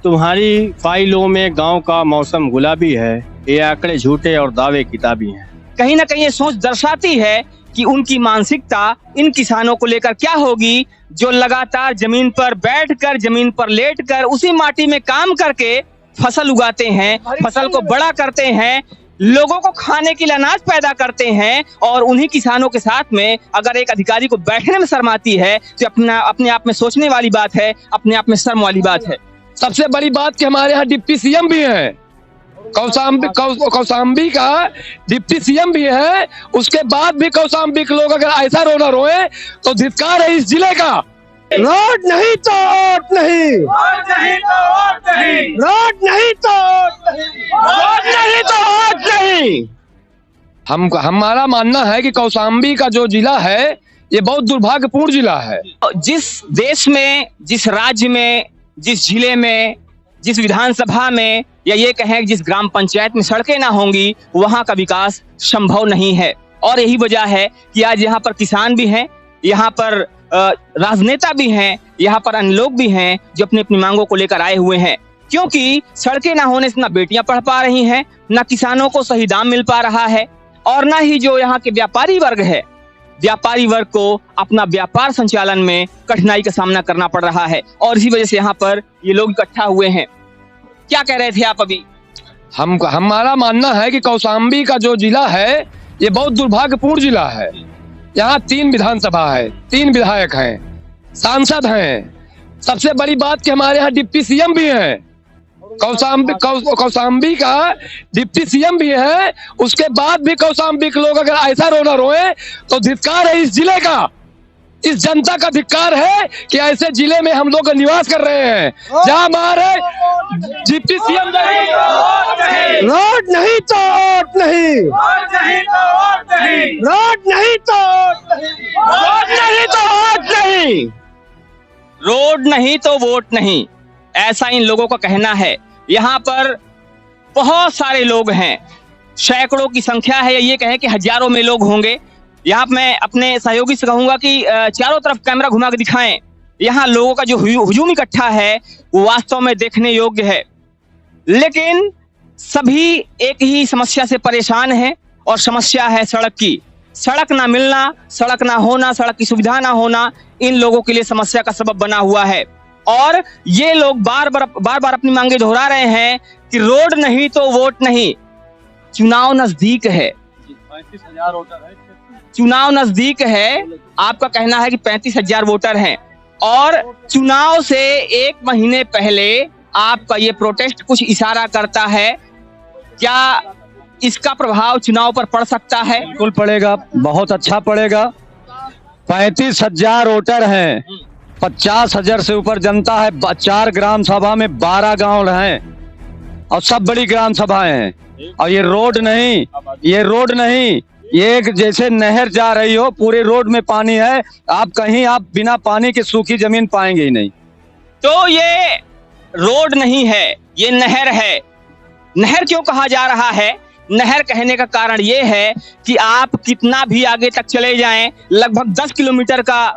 तुम्हारी फाइलों में गांव का मौसम गुलाबी है, ये आंकड़े झूठे और दावे किताबी हैं। कहीं ना कहीं ये सोच दर्शाती है कि उनकी मानसिकता इन किसानों को लेकर क्या होगी, जो लगातार जमीन पर बैठकर, जमीन पर लेटकर उसी माटी में काम करके फसल उगाते हैं, फसल को बड़ा करते हैं, लोगों को खाने के लिए अनाज पैदा करते हैं। और उन्हीं किसानों के साथ में अगर एक अधिकारी को बैठने में शर्म आती है तो अपने आप में सोचने वाली बात है, अपने आप में शर्म वाली बात है। सबसे बड़ी बात कि हमारे यहाँ डिप्टी सीएम भी है, कौशाम्बी का डिप्टी सीएम भी है। उसके बाद भी कौशाम्बी के लोग अगर ऐसा रोना रोए तो धिक्कार है इस जिले का। रोड नहीं तो वोट नहीं, रोड नहीं तो वोट नहीं, रोड नहीं तो वोट नहीं, रोड नहीं तो वोट नहीं। हमारा मानना है कि कौशाम्बी का जो जिला है ये बहुत दुर्भाग्यपूर्ण जिला है। जिस देश में, जिस राज्य में, जिस जिले में, जिस विधानसभा में या ये कहें जिस ग्राम पंचायत में सड़कें ना होंगी, वहां का विकास संभव नहीं है। और यही वजह है कि आज यहाँ पर किसान भी हैं, यहाँ पर राजनेता भी हैं, यहाँ पर अन्य लोग भी हैं जो अपनी अपनी मांगों को लेकर आए हुए हैं। क्योंकि सड़कें ना होने से ना बेटियां पढ़ पा रही हैं, ना किसानों को सही दाम मिल पा रहा है, और ना ही जो यहाँ के व्यापारी वर्ग है, व्यापारी वर्ग को अपना व्यापार संचालन में कठिनाई का सामना करना पड़ रहा है। और इसी वजह से यहाँ पर ये लोग इकट्ठा हुए हैं। क्या कह रहे थे आप अभी? हमारा मानना है कि कौशाम्बी का जो जिला है ये बहुत दुर्भाग्यपूर्ण जिला है। यहाँ 3 विधानसभा है, 3 विधायक हैं, सांसद हैं। सबसे बड़ी बात कि हमारे यहाँ डिप्टी सीएम भी है, कौशाम्बी का डिप्टी सीएम भी है। उसके बाद भी कौशाम्बी के लोग अगर ऐसा रोना रोए तो धिक्कार है इस जिले का, इस जनता का धिक्कार है कि ऐसे जिले में हम लोग निवास कर रहे हैं जहाँ हमारे डिप्टी सीएम रोड नहीं तो वोट नहीं, रोड नहीं तो वोट नहीं, रोड नहीं तो वोट नहीं, रोड नहीं तो वोट नहीं, रोड नहीं तो वोट नहीं, ऐसा इन लोगों का कहना है। यहाँ पर बहुत सारे लोग हैं, सैकड़ों की संख्या है, ये कहें कि हजारों में लोग होंगे। यहाँ मैं अपने सहयोगी से कहूंगा कि चारों तरफ कैमरा घुमा के दिखाएं। यहाँ लोगों का जो हुजूम इकट्ठा है वो वास्तव में देखने योग्य है। लेकिन सभी एक ही समस्या से परेशान हैं, और समस्या है सड़क की। सड़क ना मिलना, सड़क ना होना, सड़क की सुविधा ना होना इन लोगों के लिए समस्या का सबब बना हुआ है। और ये लोग बार बार अपनी मांगे दोहरा रहे हैं कि रोड नहीं तो वोट नहीं। चुनाव नजदीक है, 35,000 वोटर है, चुनाव नजदीक है। आपका कहना है कि 35,000 वोटर हैं, और चुनाव से 1 महीने पहले आपका ये प्रोटेस्ट कुछ इशारा करता है। क्या इसका प्रभाव चुनाव पर पड़ सकता है? बिल्कुल पड़ेगा, बहुत अच्छा पड़ेगा। 35,000 वोटर हैं, 50,000 से ऊपर जनता है, 4 ग्राम सभा में 12 गांव हैं, और सब बड़ी ग्राम सभाएं हैं। और ये रोड नहीं, ये रोड नहीं, ये एक जैसे नहर जा रही हो, पूरे रोड में पानी है। आप कहीं आप बिना पानी के सूखी जमीन पाएंगे ही नहीं। तो ये रोड नहीं है, ये नहर है। नहर क्यों कहा जा रहा है? नहर कहने का कारण ये है कि आप कितना भी आगे तक चले जाएं, लगभग 10 किलोमीटर का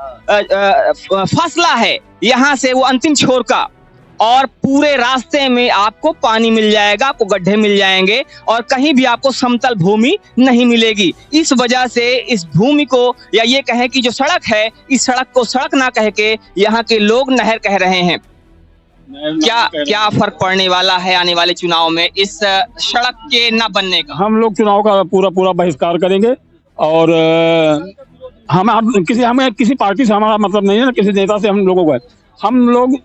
फासला है यहाँ से वो अंतिम छोर का, और पूरे रास्ते में आपको पानी मिल जाएगा, आपको गड्ढे मिल जाएंगे, और कहीं भी आपको समतल भूमि नहीं मिलेगी। इस वजह से इस भूमि को, या ये कहें कि जो सड़क है, इस सड़क को सड़क ना कह के यहाँ के लोग नहर कह रहे हैं। क्या फर्क पड़ने वाला है आने वाले चुनाव में इस सड़क के न बनने का? हम लोग चुनाव का पूरा बहिष्कार करेंगे, और हमें किसी पार्टी से हमारा मतलब नहीं है, ना किसी नेता से हम लोगों का। हम लोग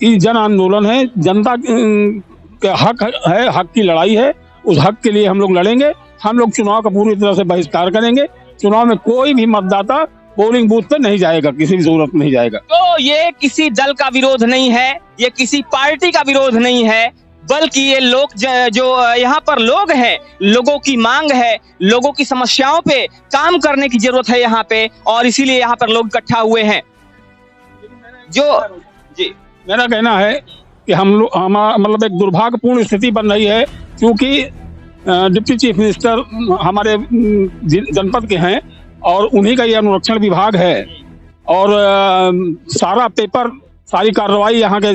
ये जन आंदोलन है, जनता के हक है, हक की लड़ाई है, उस हक के लिए हम लोग लड़ेंगे। हम लोग चुनाव का पूरी तरह से बहिष्कार करेंगे। चुनाव में कोई भी मतदाता पोलिंग बूथ पे नहीं जाएगा, किसी भी जरूरत नहीं जाएगा। तो ये किसी दल का विरोध नहीं है, ये किसी पार्टी का विरोध नहीं है, बल्कि ये लोग जो यहाँ पर लोग हैं, लोगों की मांग है, लोगों की समस्याओं पे काम करने की जरूरत है यहाँ पे, और इसीलिए यहाँ पर लोग इकट्ठा हुए हैं। जो जी मेरा कहना है कि हमारा मतलब एक दुर्भाग्यपूर्ण स्थिति बन रही है, क्योंकि डिप्टी चीफ मिनिस्टर हमारे जनपद के हैं, और उन्हीं का ये अनुरक्षण विभाग है, और सारा पेपर सारी कार्रवाई यहाँ के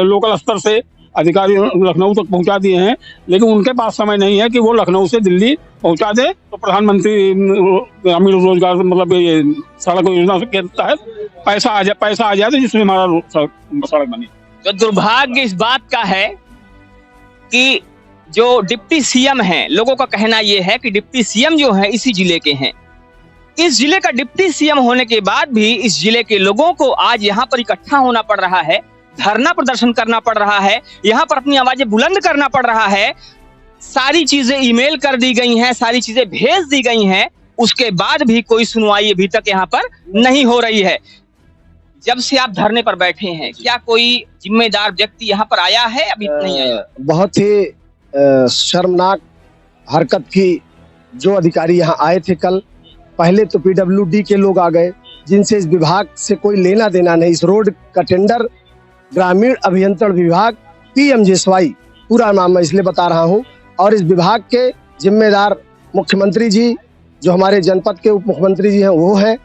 लोकल स्तर से अधिकारी लखनऊ तक पहुंचा दिए हैं, लेकिन उनके पास समय नहीं है कि वो लखनऊ से दिल्ली पहुंचा दे। तो प्रधानमंत्री ग्रामीण रोजगार मतलब ये सड़क योजना के तहत पैसा आ जाए तो जिसमें हमारा सड़क बने। तो दुर्भाग्य इस बात का है कि जो डिप्टी सीएम हैं, लोगों का कहना यह है कि डिप्टी सीएम जो है इसी जिले के हैं। इस जिले का डिप्टी सीएम होने के बाद भी इस जिले के लोगों को आज यहाँ पर इकट्ठा होना पड़ रहा है, धरना प्रदर्शन करना पड़ रहा है, यहाँ पर अपनी आवाजें बुलंद करना पड़ रहा है। सारी चीजें ईमेल कर दी गई हैं, सारी चीजें भेज दी गई हैं, उसके बाद भी कोई सुनवाई अभी तक यहाँ पर नहीं हो रही है। जब से आप धरने पर बैठे हैं, क्या कोई जिम्मेदार व्यक्ति यहाँ पर आया है? अभी नहीं आया। बहुत ही शर्मनाक हरकत की जो अधिकारी यहाँ आए थे कल। पहले तो पीडब्ल्यूडी के लोग आ गए जिनसे इस विभाग से कोई लेना देना नहीं। इस रोड का टेंडर ग्रामीण अभियंत्रण विभाग PMJSY पूरा नाम मैं इसलिए बता रहा हूँ, और इस विभाग के जिम्मेदार मुख्यमंत्री जी जो हमारे जनपद के उप मुख्यमंत्री जी हैं वो हैं।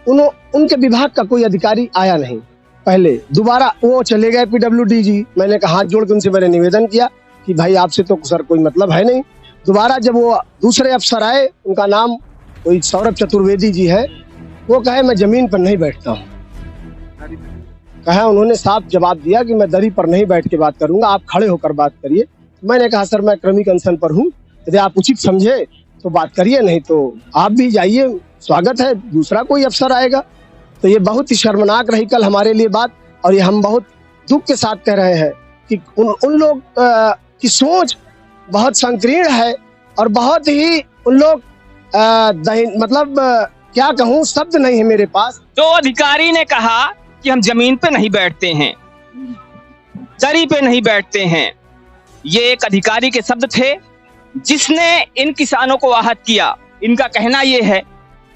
उनके विभाग का कोई अधिकारी आया नहीं। पहले दोबारा वो चले गए PWD जी। मैंने कहा हाथ जोड़ के उनसे मैंने निवेदन किया कि भाई आपसे तो सर कोई मतलब है नहीं। दोबारा जब वो दूसरे अफसर आए, उनका नाम कोई सौरभ चतुर्वेदी जी है, वो कहे मैं जमीन पर नहीं बैठता हूँ। कहा उन्होंने साफ जवाब दिया कि मैं दरी पर नहीं बैठ के बात करूंगा, आप खड़े होकर बात करिए। मैंने कहा सर मैं क्रमिक अनशन पर हूँ, यदि आप उचित समझे तो बात करिए, नहीं तो आप भी जाइए, स्वागत है, दूसरा कोई अफसर आएगा। तो ये बहुत ही शर्मनाक रही कल हमारे लिए बात, और ये हम बहुत दुख के साथ कह रहे हैं कि उन लोग की सोच बहुत संकीर्ण है और बहुत ही उन लोग मतलब क्या कहूँ, शब्द नहीं है मेरे पास। तो अधिकारी ने कहा कि हम जमीन पे नहीं बैठते हैं, दरी पे नहीं बैठते हैं। ये एक अधिकारी के शब्द थे जिसने इन किसानों को आहत किया। इनका कहना यह है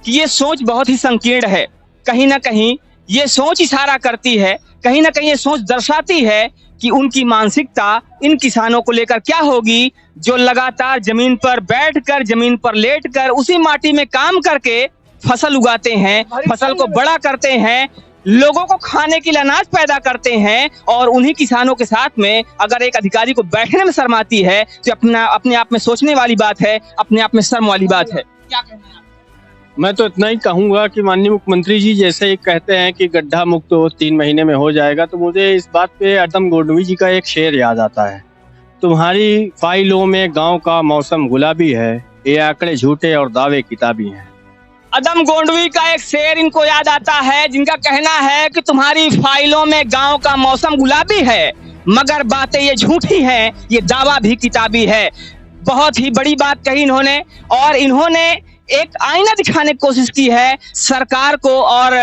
कि ये सोच बहुत ही संकीर्ण है। कहीं ना कहीं ये सोच इशारा करती है, कहीं ना कहीं ये सोच दर्शाती है कि उनकी मानसिकता इन किसानों को लेकर क्या होगी, जो लगातार जमीन पर बैठकर, जमीन पर लेटकर उसी माटी में काम करके फसल उगाते हैं, फसल को बड़ा करते हैं, लोगों को खाने के लिए अनाज पैदा करते हैं। और उन्हीं किसानों के साथ में अगर एक अधिकारी को बैठने में शर्म आती है तो अपने आप में सोचने वाली बात है, अपने आप में शर्म वाली बात है। क्या कहना है? मैं तो इतना ही कहूंगा कि माननीय मुख्यमंत्री जी जैसे ही कहते हैं कि गड्ढा मुक्त 3 महीने में हो जाएगा, तो मुझे इस बात पे अदम गोंडवी जी का एक शेर याद आता है। तुम्हारी फाइलों में गांव का मौसम गुलाबी है, ये आंकड़े झूठे और दावे किताबी हैं। अदम गोंडवी का एक शेर इनको याद आता है, जिनका कहना है कि तुम्हारी फाइलों में गांव का मौसम गुलाबी है, मगर बातें ये झूठी हैं, ये दावा भी किताबी है। बहुत ही बड़ी बात कही इन्होंने, और इन्होंने एक आईना दिखाने की कोशिश की है सरकार को और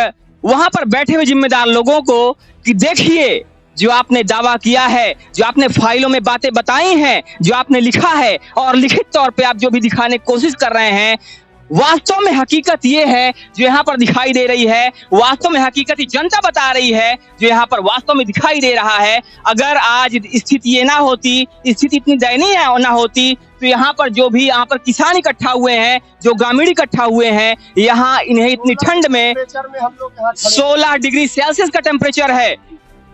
वहां पर बैठे हुए जिम्मेदार लोगों को कि देखिए, जो आपने दावा किया है, जो आपने फाइलों में बातें बताई हैं, जो आपने लिखा है और लिखित तौर पे आप जो भी दिखाने की कोशिश कर रहे हैं, वास्तव में हकीकत ये है जो यहाँ पर दिखाई दे रही है। वास्तव में हकीकत जनता बता रही है जो यहाँ पर वास्तव में दिखाई दे रहा है। अगर आज स्थिति ये ना होती, स्थिति इतनी दयनीय ना होती, तो यहाँ पर जो भी यहाँ पर किसान इकट्ठा हुए हैं, जो ग्रामीण इकट्ठा हुए हैं, यहाँ इन्हें इतनी ठंड में 16 डिग्री सेल्सियस का टेम्परेचर है।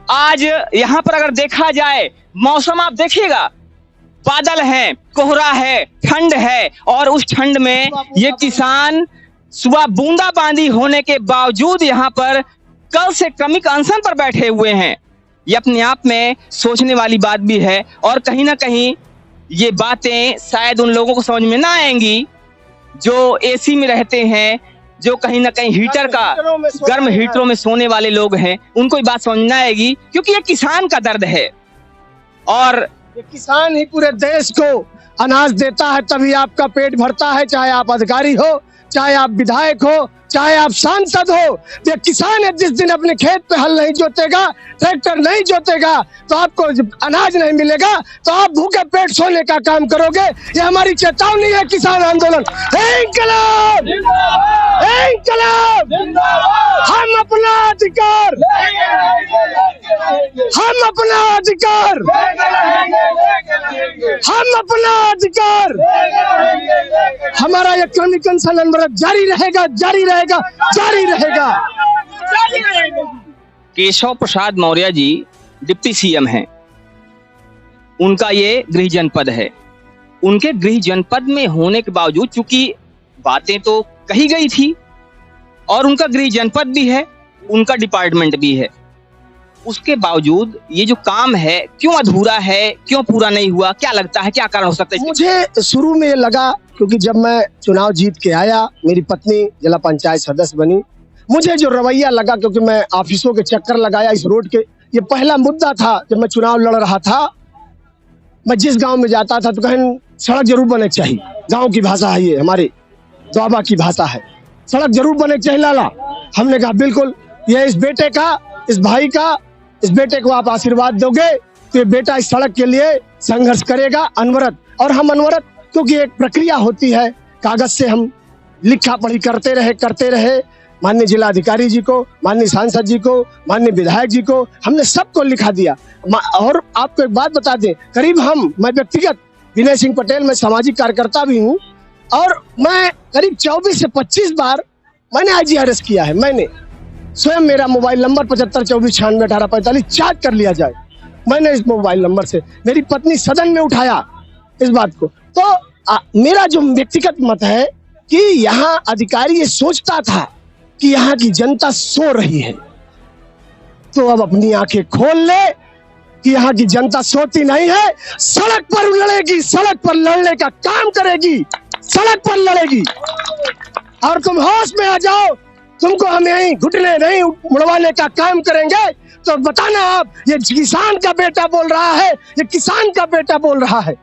आज यहाँ पर अगर देखा जाए मौसम, आप देखिएगा, बादल है, कोहरा है, ठंड है, और उस ठंड में ये किसान सुबह बूंदाबांदी होने के बावजूद यहाँ पर कल से क्रमिक अनशन पर बैठे हुए हैं। ये अपने आप में सोचने वाली बात भी है, और कहीं ना कहीं ये बातें शायद उन लोगों को समझ में ना आएंगी जो एसी में रहते हैं, जो कहीं ना कहीं हीटर का गर्म हीटरों में सोने वाले लोग हैं, उनको ये बात समझ में आएगी, क्योंकि ये किसान का दर्द है। और ये किसान ही पूरे देश को अनाज देता है, तभी आपका पेट भरता है, चाहे आप अधिकारी हो, चाहे आप विधायक हो, चाहे आप सांसद हो। ये किसान है, जिस दिन अपने खेत पे हल नहीं जोतेगा, ट्रैक्टर नहीं जोतेगा, तो आपको अनाज नहीं मिलेगा, तो आप भूखे पेट सोने का काम करोगे। ये हमारी चेतावनी है किसान आंदोलन। इंकलाब! इंकलाब! हम अपना अधिकार, हम अपना अधिकार, हम अपना अधिकार, हमारा ये क्रमिक अनशन जारी रहेगा, जारी रहेगा, जारी रहेगा। केशव प्रसाद मौर्य जी डिप्टी सीएम हैं, उनका ये गृह जनपद है। उनके गृह जनपद में होने के बावजूद, चूंकि बातें तो कही गई थी और उनका गृह जनपद भी है, उनका डिपार्टमेंट भी है, उसके बावजूद ये जो काम है क्यों अधूरा है, क्यों पूरा नहीं हुआ? क्या लगता है, क्या कारण हो सकता है? मुझे शुरू में लगा, क्योंकि जब मैं चुनाव जीत के आया, मेरी पत्नी जिला पंचायत सदस्य बनी, मुझे जो रवैया लगा, क्योंकि मैं ऑफिसों के चक्कर लगाया इस रोड के, ये पहला मुद्दा था जब मैं चुनाव लड़ रहा था। मैं जिस गांव में जाता था तो कहीं सड़क जरूर बने चाहिए, गांव की भाषा है ये, हमारे द्वाबा की भाषा है, सड़क जरूर बने चाहिए लाला। हमने कहा बिल्कुल, ये इस बेटे का, इस भाई का, इस बेटे को आप आशीर्वाद दोगे तो ये बेटा इस सड़क के लिए संघर्ष करेगा अनवरत। और हम अनवरत, क्योंकि एक प्रक्रिया होती है, कागज से हम लिखा पढ़ी करते रहे। माननीय जिलाधिकारी जी को, माननीय सांसद जी को, माननीय विधायक जी को, हमने सबको लिखा दिया। और आपको एक बात बता दें, करीब मैं व्यक्तिगत विनय सिंह पटेल, मैं सामाजिक कार्यकर्ता भी हूँ, और मैं करीब 24 से 25 बार मैंने IGRS किया है। मैंने स्वयं, मेरा मोबाइल नंबर 7524961845 चार्ज कर लिया जाए, मैंने इस मोबाइल नंबर से, मेरी पत्नी सदन में उठाया इस बात को। तो मेरा जो व्यक्तिगत मत है कि यहाँ अधिकारी ये सोचता था कि यहाँ की जनता सो रही है, तो अब अपनी आंखें खोल ले कि यहाँ की जनता सोती नहीं है, सड़क पर लड़ेगी, सड़क पर लड़ने का काम करेगी, सड़क पर लड़ेगी। और तुम होश में आ जाओ, तुमको हम यहीं घुटने नहीं मुड़वाने का काम करेंगे। तो बताना आप, ये किसान का बेटा बोल रहा है, ये किसान का बेटा बोल रहा है।